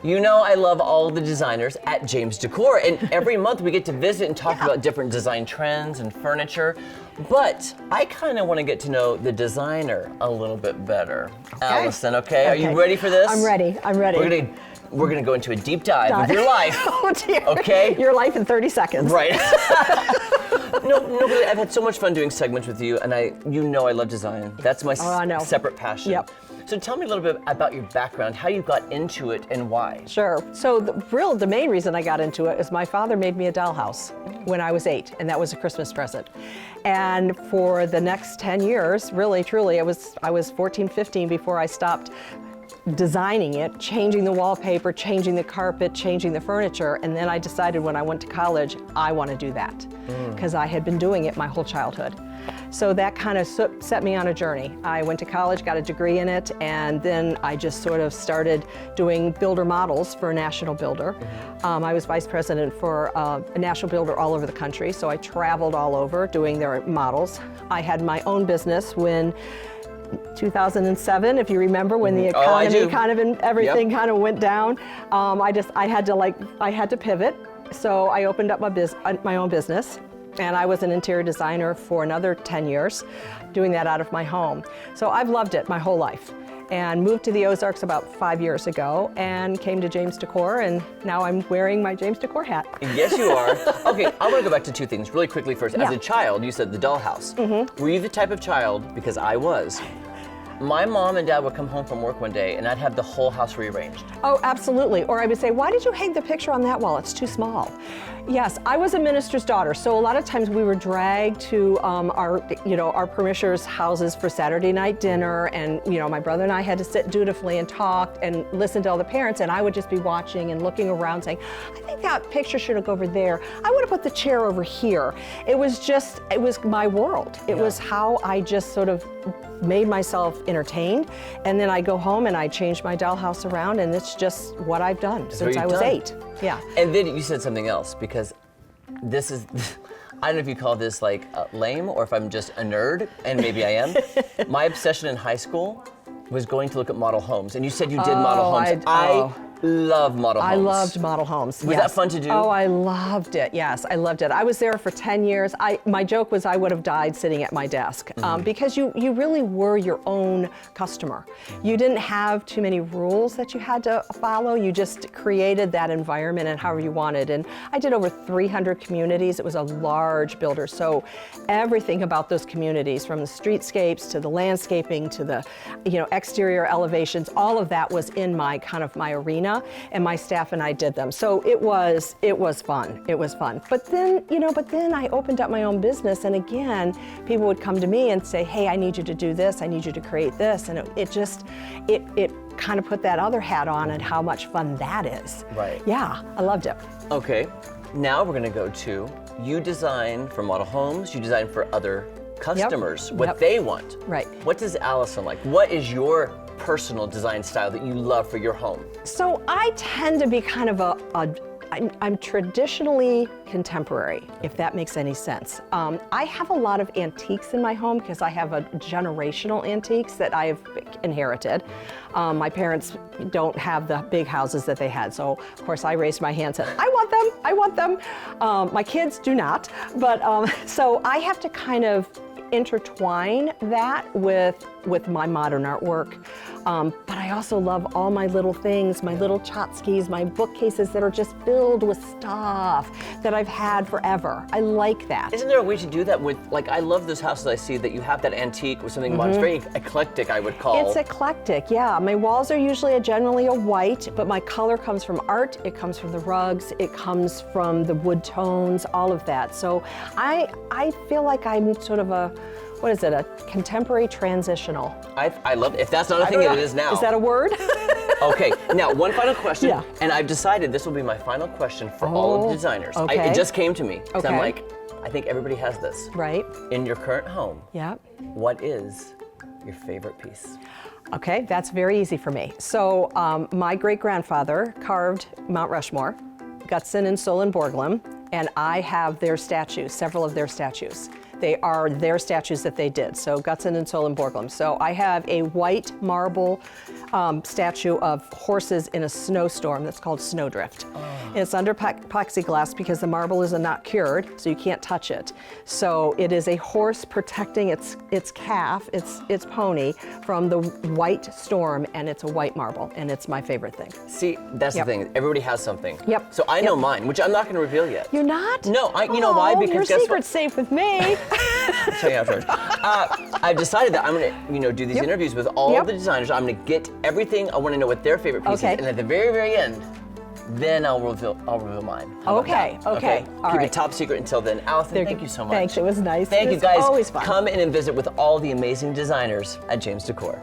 You know I love all the designers at James Decor, and every month we get to visit and talk about different design trends and furniture. But I kind of want to get to know the designer a little bit better. Okay. Allyson, okay? Are you ready for this? I'm ready. I'm ready. We're gonna go into a deep dive of your life. Oh dear. Okay? Your life in 30 seconds. Right. No, really, I've had so much fun doing segments with you, and you know I love design. That's my separate passion. Yep. So tell me a little bit about your background, how you got into it, and why. Sure. So the main reason I got into it is my father made me a dollhouse when I was 8, and that was a Christmas present. And for the next 10 years, really, truly, I was 14, 15 before I stopped designing it, changing the wallpaper, changing the carpet, changing the furniture, and then I decided when I went to college, I want to do that because I had been doing it my whole childhood. So that kind of set me on a journey. I went to college, got a degree in it, and then I just sort of started doing builder models for a national builder. I was vice president for a national builder all over the country, so I traveled all over doing their models. I had my own business when 2007, if you remember, when the economy kind of and everything kind of went down. I had to pivot. So I opened up my own business, and I was an interior designer for another 10 years, doing that out of my home. So I've loved it my whole life, and moved to the Ozarks about 5 years ago, and came to James Decor, and now I'm wearing my James Decor hat. Yes, you are. Okay, I want to go back to two things really quickly first. As a child, you said the dollhouse. Were you the type of child, because I was, my mom and dad would come home from work one day and I'd have the whole house rearranged. Oh, absolutely. Or I would say, why did you hang the picture on that wall? It's too small. Yes, I was a minister's daughter, so a lot of times we were dragged to our parishioners' houses for Saturday night dinner, and my brother and I had to sit dutifully and talk and listen to all the parents, and I would just be watching and looking around saying, I think that picture should go over there. I would have put the chair over here. It was my world. It was how I just sort of made myself entertained, and then I go home and I change my dollhouse around, and it's just what I've done since I was 8. Yeah. And then you said something else, because this is, I don't know if you call this like lame or if I'm just a nerd, and maybe I am. My obsession in high school was going to look at model homes, and you said you did model homes. I love model homes. I loved model homes. Was that fun to do? Oh, I loved it. Yes, I loved it. I was there for 10 years. My joke was I would have died sitting at my desk because you really were your own customer. You didn't have too many rules that you had to follow. You just created that environment and however you wanted. And I did over 300 communities. It was a large builder. So everything about those communities, from the streetscapes to the landscaping to the exterior elevations, all of that was in my arena. And my staff and I did them. So it was fun. It was fun. But then I opened up my own business, and again, people would come to me and say, hey, I need you to do this. I need you to create this. And it kind of put that other hat on, and how much fun that is. Right. Yeah, I loved it. Okay, now we're gonna go to, you design for model homes, you design for other customers, what they want. Right. What does Allyson like? What is your personal design style that you love for your home? So I tend to be kind of I'm traditionally contemporary, if that makes any sense. I have a lot of antiques in my home because I have generational antiques that I've inherited. My parents don't have the big houses that they had, so of course I raised my hand and said, I want them. My kids do not, but so I have to kind of intertwine that with my modern artwork. But I also love all my little things, my little tchotchkes, my bookcases that are just filled with stuff that I've had forever. I like that. Isn't there a way to do that with, like, I love those houses I see that you have that antique with something modern. It's very eclectic, I would call. It's eclectic, yeah. My walls are usually generally a white, but my color comes from art, it comes from the rugs, it comes from the wood tones, all of that. So I feel like I'm sort of a contemporary transitional. I love it. If that's not a thing, it is now. Is that a word? Okay, now one final question, and I've decided this will be my final question for all of the designers. Okay. It just came to me, because I'm like, I think everybody has this. Right. In your current home, what is your favorite piece? Okay, that's very easy for me. So my great-grandfather carved Mount Rushmore, Gutzon and Solon Borglum, and I have their statues, several of their statues. They are their statues that they did, so Gutzon and Solon Borglum. So I have a white marble statue of horses in a snowstorm that's called Snowdrift. It's under plexiglass because the marble is not cured, so you can't touch it. So it is a horse protecting its calf, its pony, from the white storm, and it's a white marble, and it's my favorite thing. See, that's the thing. Everybody has something. Yep. So I know mine, which I'm not going to reveal yet. You're not? No, you know why? Because your guess secret's safe with me. I'll tell you afterwards. I've decided that I'm going to, do these interviews with all the designers. I'm going to get everything. I want to know what their favorite piece is, and at the very, very end, then I'll reveal mine. How about that? Okay. All Keep right. it top secret until then. Allyson, thank you so much. Thanks. It was nice. Thank It you was guys. Always fun. Come in and visit with all the amazing designers at James Decor.